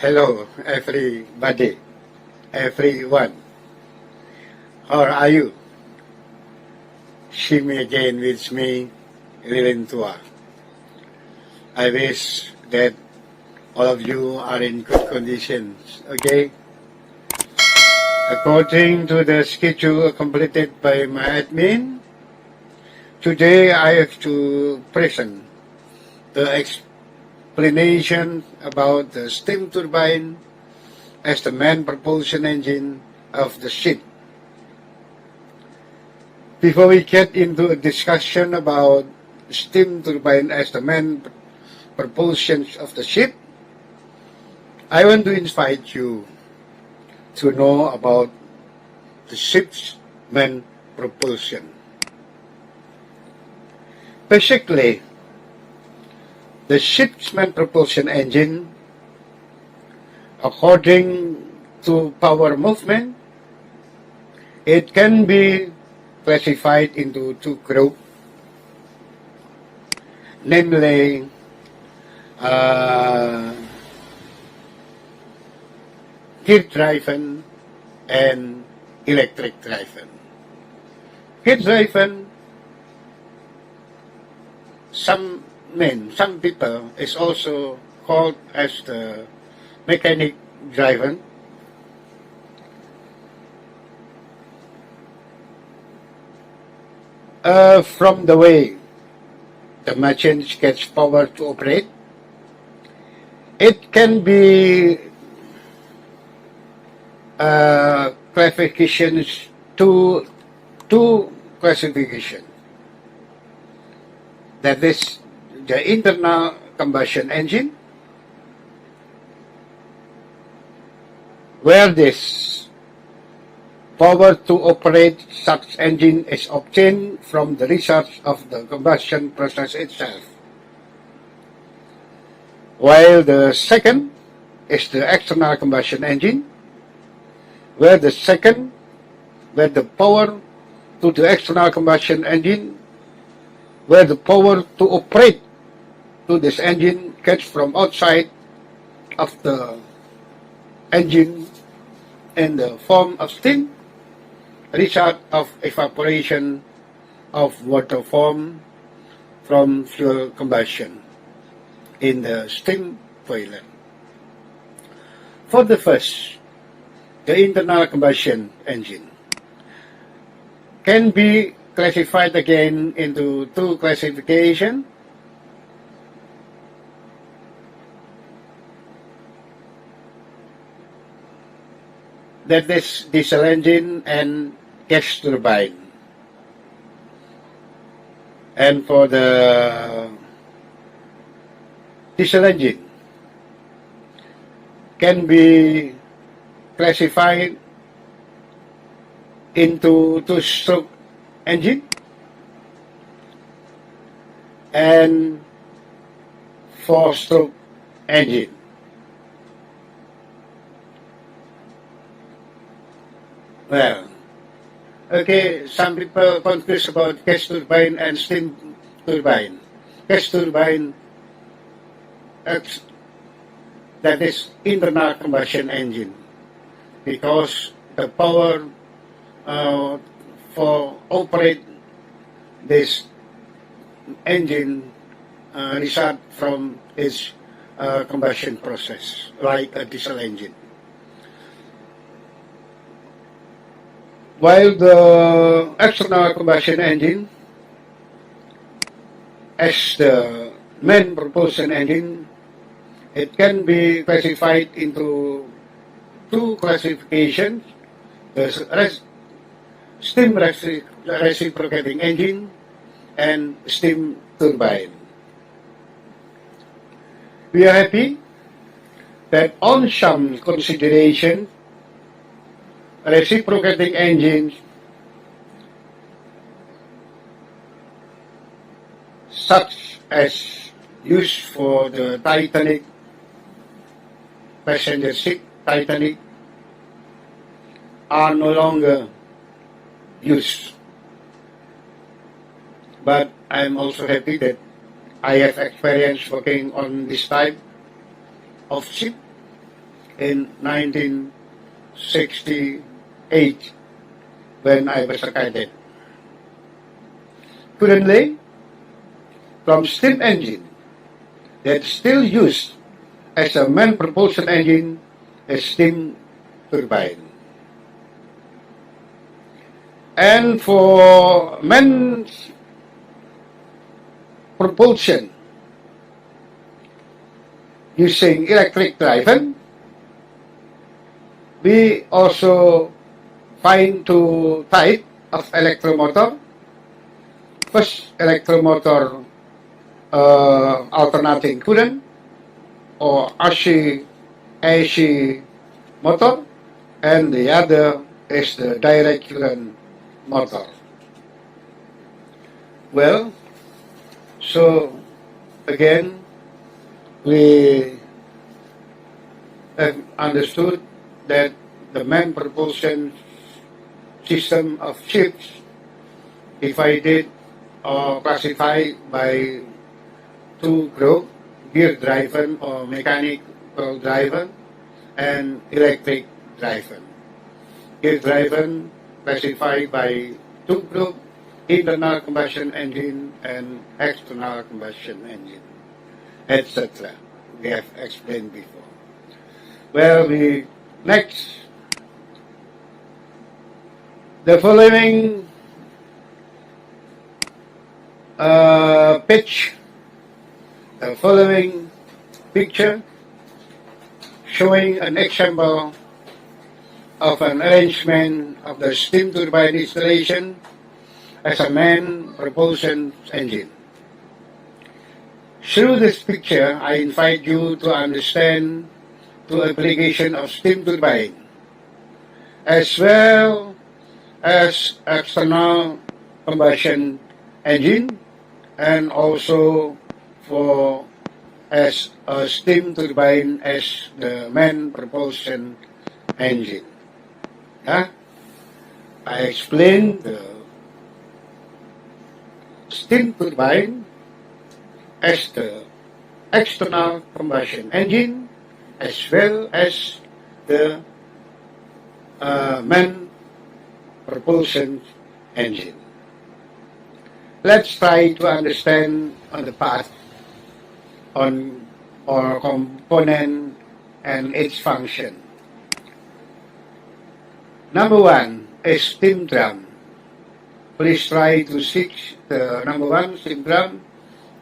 Hello, everybody, everyone. How are you? See me again with me, Lilin Tua. I wish that all of you are in good conditions, okay? According to the schedule completed by my admin, today I have to present the explanation about the steam turbine as the main propulsion engine of the ship. Before we get into a discussion about steam turbine as the main propulsion of the ship, I want to invite you to know about the ship's main propulsion. Basically, the ship's main propulsion engine, according to power movement, it can be classified into two groups, namely gear-driven and electric-driven. Gear-driven, some people is also called as the mechanic driven. From the way the machine gets power to operate, it can be classifications to two classifications. That is the internal combustion engine, where this power to operate such engine is obtained from the result of the combustion process itself. While the second is the external combustion engine, where the power to the external combustion engine, where the power to operate to this engine gets from outside of the engine in the form of steam, result of evaporation of water form from fuel combustion in the steam boiler. For the first, the internal combustion engine can be classified again into two classifications. That is diesel engine and gas turbine. And for the diesel engine can be classified into two-stroke engine and four-stroke engine. Well, okay, some people confused about gas turbine and steam turbine. Gas turbine, that is internal combustion engine, because the power for operate this engine result from its combustion process, like a diesel engine. While the external combustion engine, as the main propulsion engine, it can be classified into two classifications: the steam reciprocating engine and steam turbine. We are happy that on some consideration, reciprocating engines such as used for the Titanic passenger ship Titanic are no longer used. But I'm also happy that I have experience working on this type of ship in 1968 when I was a cadet. Currently, from steam engine that's still used as a main propulsion engine is steam turbine. And for main propulsion using electric driven, we also find two types of electromotor. First, electromotor alternating current or AC motor, and the other is the direct current motor. Well, so again, we have understood that the main propulsion system of ships divided or classified by two groups, gear driven or mechanical driven, and electric driven. Gear driven classified by two groups, internal combustion engine and external combustion engine, etc. We have explained before. Well, next, the following picture showing an example of an arrangement of the steam turbine installation as a main propulsion engine. Through this picture, I invite you to understand the application of steam turbine as well as external combustion engine, and also for as a steam turbine as the main propulsion engine. I explained the steam turbine as the external combustion engine as well as the main propulsion engine. Let's try to understand on the path on our component and its function. Number one is steam drum. Please try to see the number one steam drum.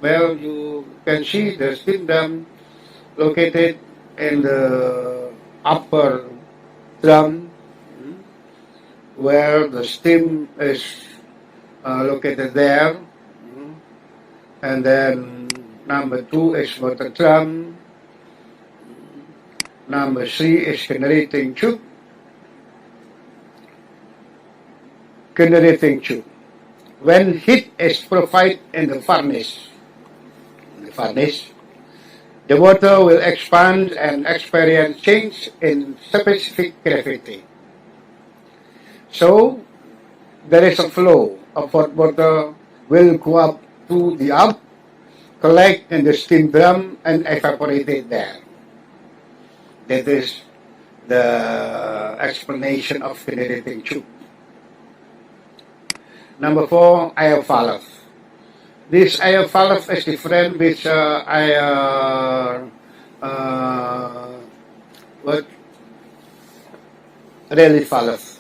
Well, you can see the steam drum located in the upper drum where the steam is located there. And then number two is water drum. Number three is generating tube. When heat is provided in the furnace, the water will expand and experience change in specific gravity. So, there is a flow of hot water will go up to the up, collect in the steam drum, and evaporate it there. That is the explanation of generating tube. Number four, air valve. This air valve is different with rally valve.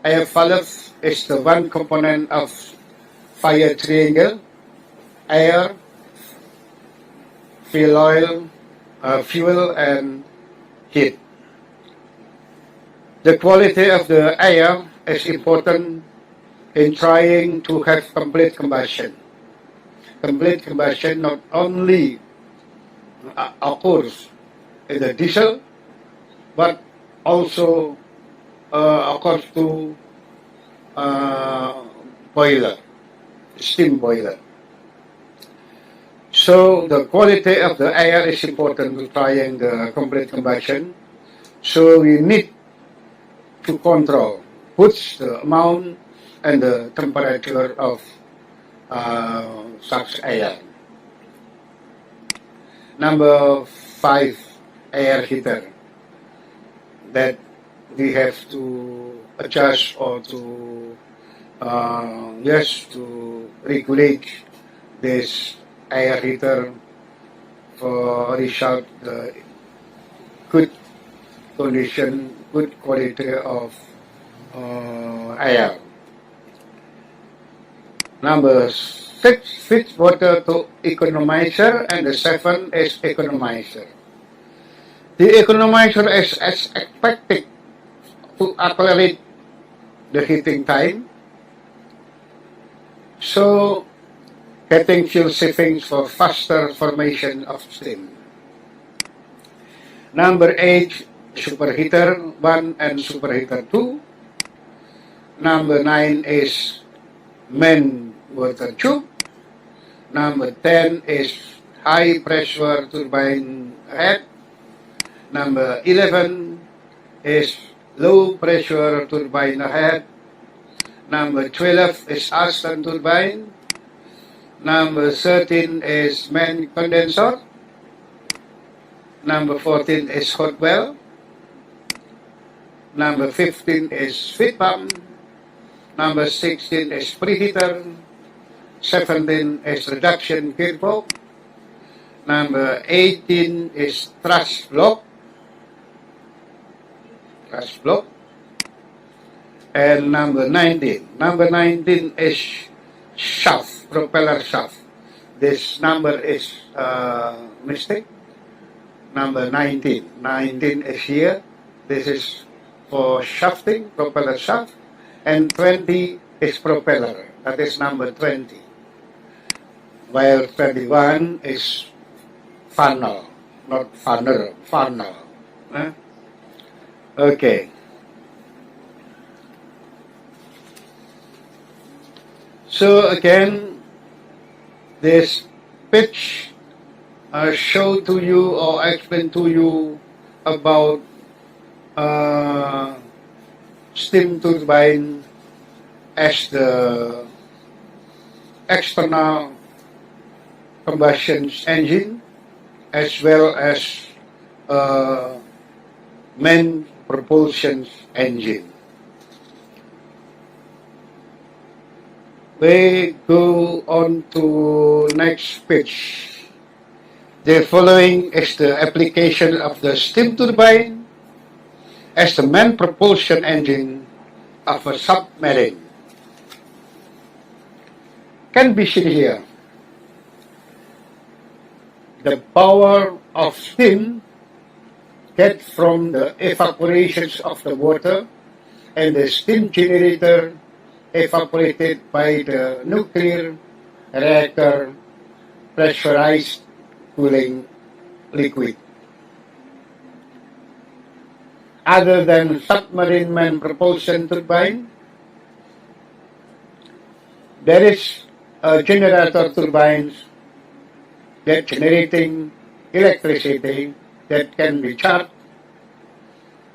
Air valve is the one component of fire triangle: air, fuel oil, fuel, and heat. The quality of the air is important in trying to have complete combustion. Complete combustion not only occurs in the diesel, but also occurs to boiler, steam boiler. So the quality of the air is important to trying the complete combustion. So we need to control what's the amount and the temperature of such air. Number five, air heater. that we have to adjust or to to regulate this air heater for result the good condition, good quality of air. Number 6, fix water to economizer, and the 7 is economizer. The economizer is expected to accelerate the heating time, so getting fuel savings for faster formation of steam. Number 8, superheater 1 and superheater 2. Number 9 is main water tube. Number 10 is high pressure turbine head. Number 11 is low pressure turbine head. Number 12 is Aston turbine. Number 13 is main condenser. Number 14 is hot well. Number 15 is feed pump. Number 16 is preheater. 17 is reduction gearbox. Number 18 is thrust block. And number 19. Number 19 is shaft, propeller shaft. This number is mistake. Number 19. 19 is here. This is for shafting, propeller shaft. And 20 is propeller. That is number 20. While 21 is funnel, not funnel, funnel. Okay. So again, this pitch show to you or explain to you about steam turbine as the external combustion engine as well as main propulsion engine. We go on to next page. The following is the application of the steam turbine as the main propulsion engine of a submarine. Can be seen here. The power of steam get from the evaporations of the water and the steam generator evaporated by the nuclear reactor pressurized cooling liquid. Other than submarine main propulsion turbine, there is a generator turbines that generating electricity that can be charged,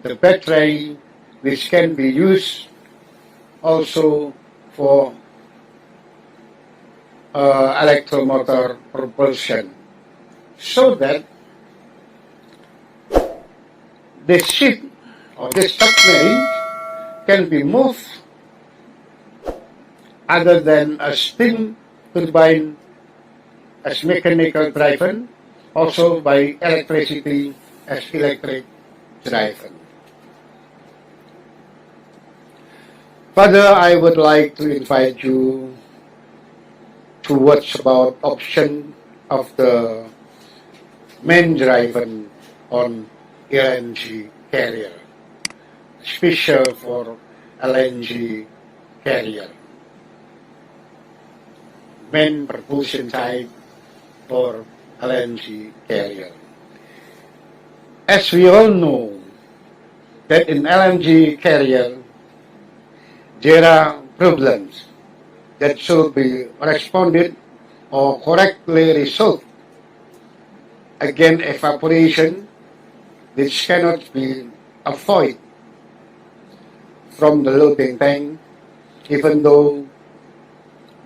the battery which can be used also for electromotor propulsion, so that this ship or this submarine can be moved other than a steam turbine as mechanical driven, also by electricity as electric driven. Further, I would like to invite you to watch about option of the main driven on LNG carrier, special for LNG carrier, main propulsion type for LNG carrier. As we all know that in LNG carrier there are problems that should be responded or correctly resolved. Again, evaporation, which cannot be avoided from the loading tank, even though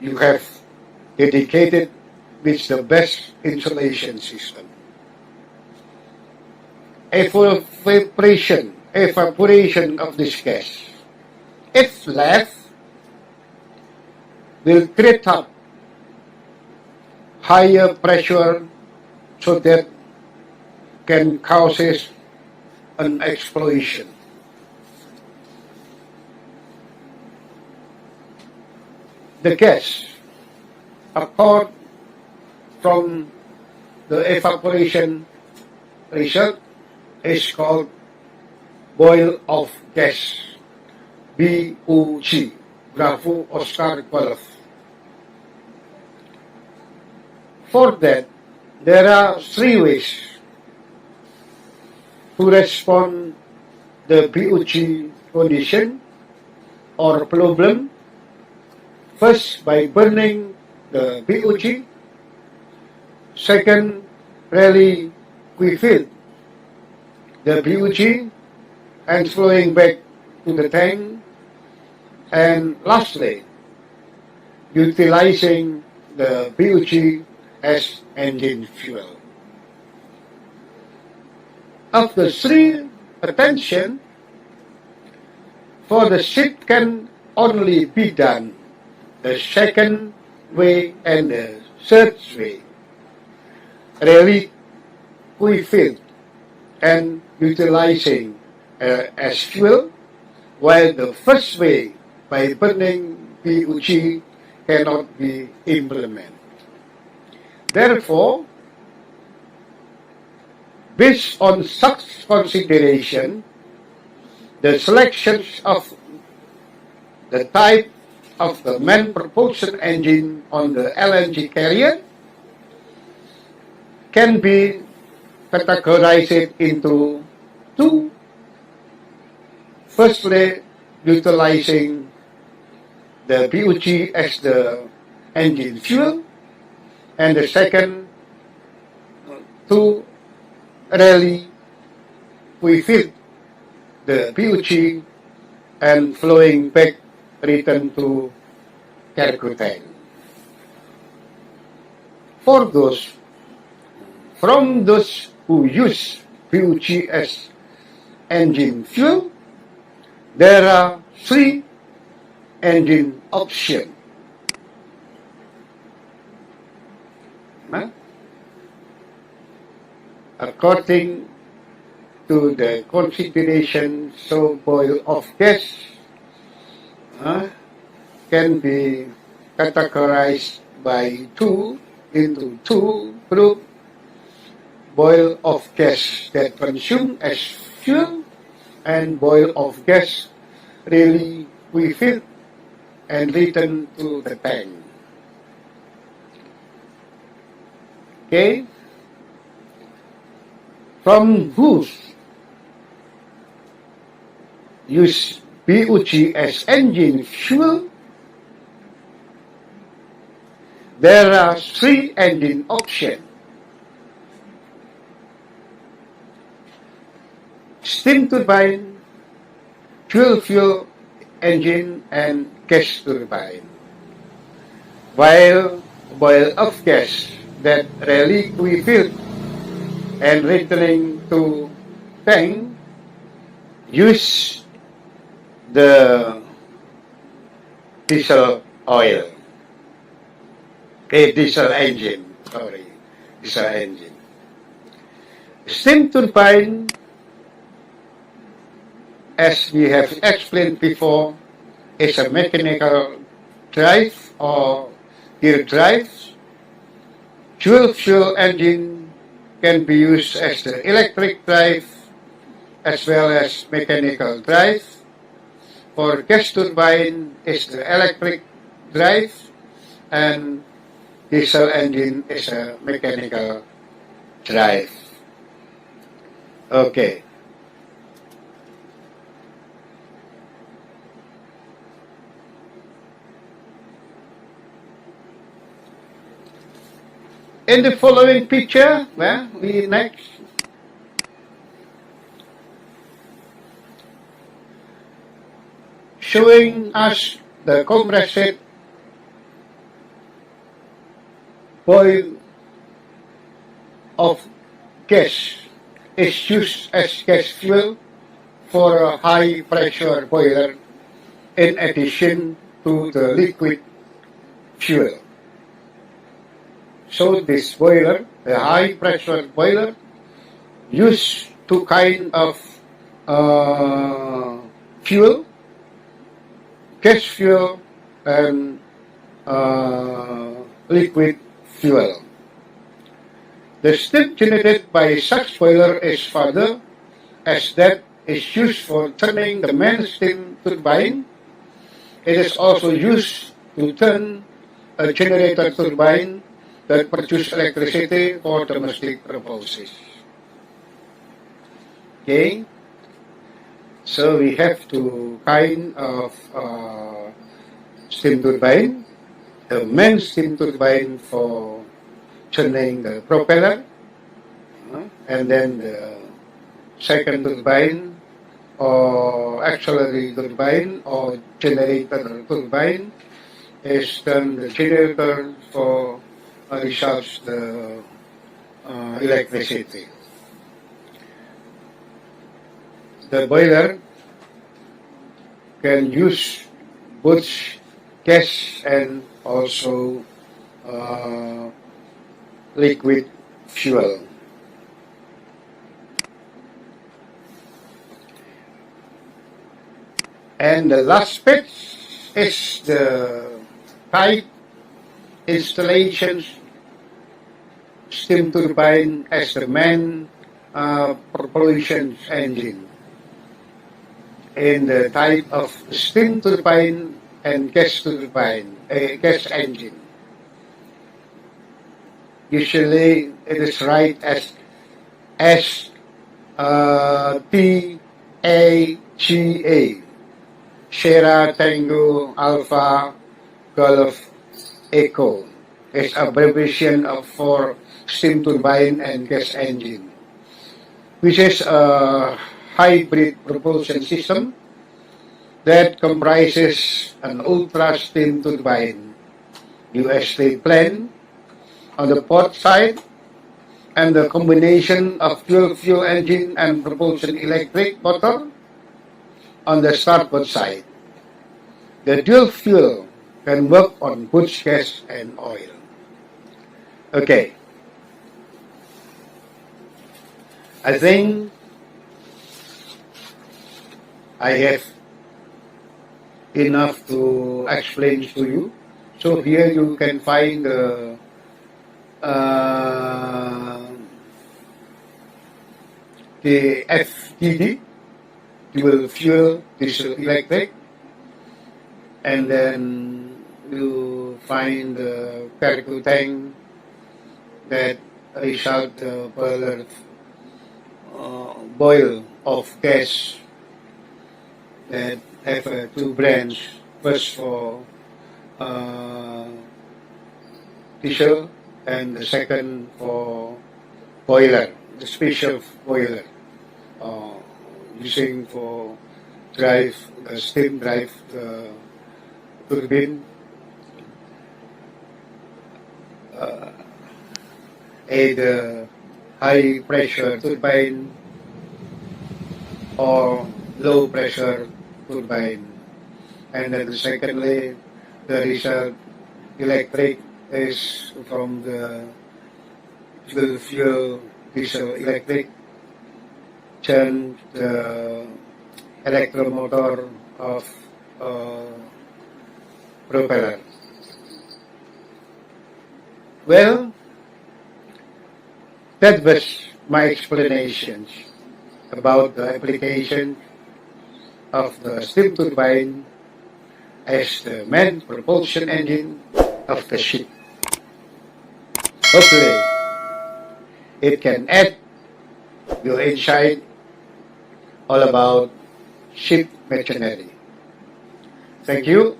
you have dedicated with the best insulation system. Evaporation evaporation of this gas. If left, will create up higher pressure so that can causes an explosion. The gas occurred from the evaporation result is called boil of gas, BOG, Bravo Oscar Golf. For that, there are three ways to respond the BOG condition or problem. First, by burning the BOG. Second, really refill the BOG and flowing back to the tank. And lastly, utilizing the BOG as engine fuel. Of the three, attention, for the ship can only be done the second way and the third way, really refilled and utilizing as fuel, while the first way by burning BOG cannot be implemented. Therefore, based on such consideration, the selections of the type of the main propulsion engine on the LNG carrier can be categorized into two. Firstly, utilizing the BOG as the engine fuel, and the second, to really refill the BOG and flowing back return to cargo tank. For those who use BOG as engine fuel, there are three engine options. According to the consideration, so boil of gas can be categorized by into two groups: boil of gas that consume as fuel, and boil of gas really refilled and return to the tank. Okay? From whose use BOG as engine fuel, there are three engine options: steam turbine, fuel engine, and gas turbine. While boil of gas that really refilled and returning to tank use the diesel oil. Diesel engine. Steam turbine, as we have explained before, is a mechanical drive or gear drive. Fuel engine can be used as the electric drive as well as mechanical drive. For gas turbine is the electric drive, and diesel engine is a mechanical drive. Okay. In the following picture, we next showing us the compressed boil of gas is used as gas fuel for a high pressure boiler in addition to the liquid fuel. So this boiler, the high pressure boiler, use two kind of fuel, gas fuel and liquid fuel. The steam generated by such boiler is further, as that is used for turning the main steam turbine. It is also used to turn a generator turbine that produce electricity for domestic purposes. Okay, so we have two kind of steam turbine. The main steam turbine for turning the propeller, and then the second turbine or auxiliary turbine or generator turbine is then the generator for recharge the electricity. The boiler can use both gas and also liquid fuel. And the last bit is the type installations steam turbine as the main propulsion engine. In the type of steam turbine and gas turbine, gas engine. Usually it is write as STAGA, Sierra Tango Alpha Golf Echo. It's abbreviation for steam turbine and gas engine, which is a hybrid propulsion system that comprises an ultra steam turbine, UST plane on the port side, and the combination of dual fuel engine and propulsion electric motor on the starboard side. The dual fuel can work on both gas and oil. Okay. I think I have enough to explain to you. So here you can find the FTD, dual fuel diesel electric, and then you find the cargo tank that result the boil of gas that have two brands, first for diesel and the second for boiler, the special boiler using for drive, steam drive the turbine, either high pressure turbine or low pressure turbine. And then secondly, the result electric is from the dual fuel diesel electric, turn the electromotor of propeller. Well, that was my explanations about the application of the steam turbine as the main propulsion engine of the ship. Hopefully, it can add your insight all about ship machinery. Thank you.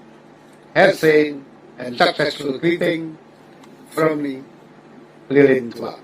Healthy and successful greeting from me, Lilin Tua.